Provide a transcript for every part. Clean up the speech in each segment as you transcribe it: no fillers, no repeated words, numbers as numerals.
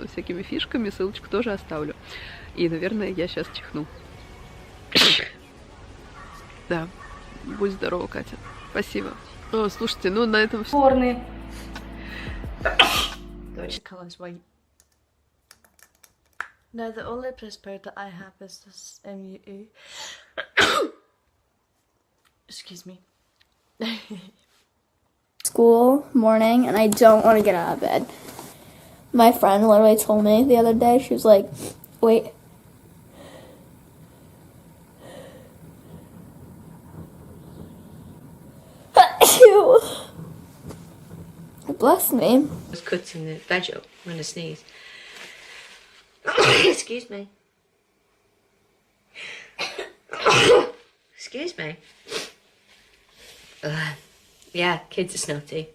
всякими фишками, ссылочку тоже оставлю. И, наверное, я сейчас чихну. Да, будь здорова, Катя. Спасибо. О, слушайте, ну на этом все. Порные. No, the only passport that I have is this MUE. Excuse me. School morning and I don't want to get out of bed. My friend literally told me the other day, she was like, wait. Ew. It blessed me. I was cutting the veg up when I sneeze. Excuse me. Excuse me. Yeah, kids are snotty.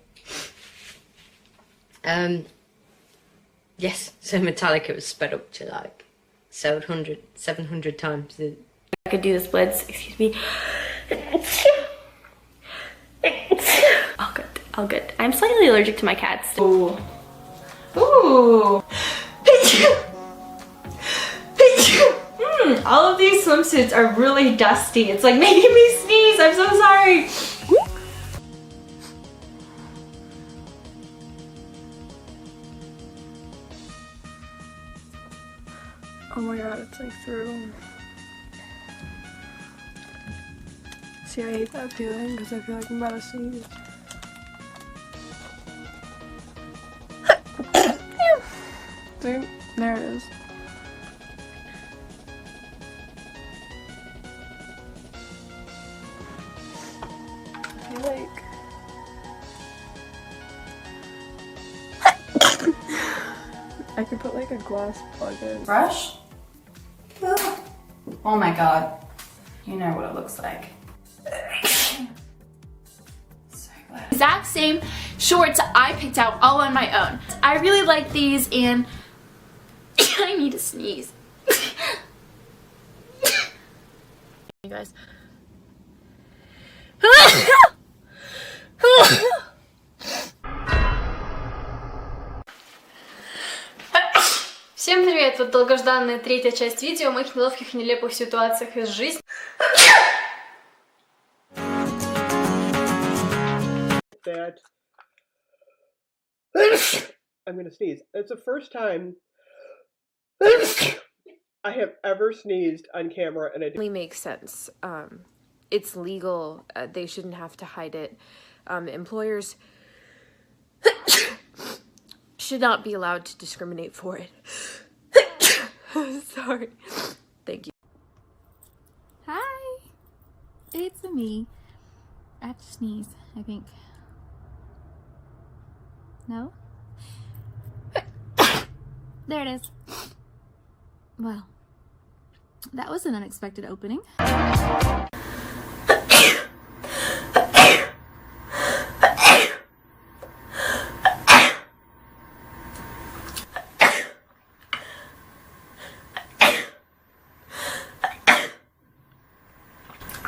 Yes, so Metallica was sped up to like 700 times. I could do the splits, excuse me. All good, all good. I'm slightly allergic to my cats. Ooh. Ooh. All of these swimsuits are really dusty. It's like making me sneeze. I'm so sorry. Oh my god, it's like through. See, I hate that feeling because I feel like I'm about to sneeze. See? There it is. I feel like... I could put like a glass plug in. Brush? Oh my god. You know what it looks like. So glad. Exact same shorts I picked out all on my own. I really like these and I need to sneeze. You guys. Всем привет! Вот долгожданная третья часть видео о моих неловких и нелепых ситуациях из жизни. That I'm gonna sneeze. It's the first time I have ever sneezed on camera, and it really makes sense. It's legal. They shouldn't have to hide it. Employers should not be allowed to discriminate for it. Sorry. Thank you. Hi, it's me. I have to sneeze, I think. No? There it is. Well, that was an unexpected opening.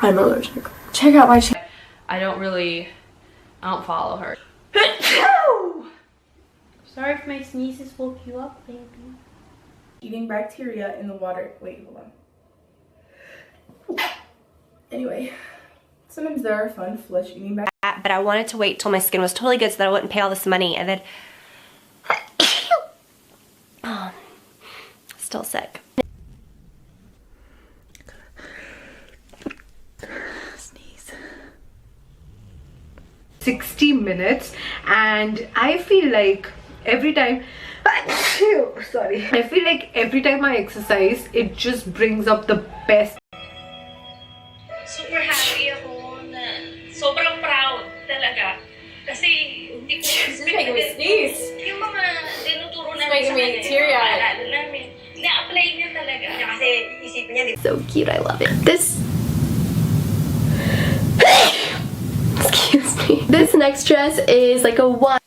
I'm allergic. Check out my channel. I don't follow her. Sorry if my sneezes woke you up, baby. Eating bacteria in the water. Wait, hold on. Anyway, sometimes there are fun flesh eating bacteria. But I wanted to wait till my skin was totally good so that I wouldn't pay all this money and then... Oh, still sick. 60 minutes and I feel like every time I feel like every time I exercise it just brings up the best. Super happy ako na sobrang proud talaga kasi hindi ko making me sneeze. Yung mga tinuturo namin making me teary-eyed. Paalala namin na-apply niya talaga kasi isipin niya So cute, I love it. This excuse me. This next dress is like a one.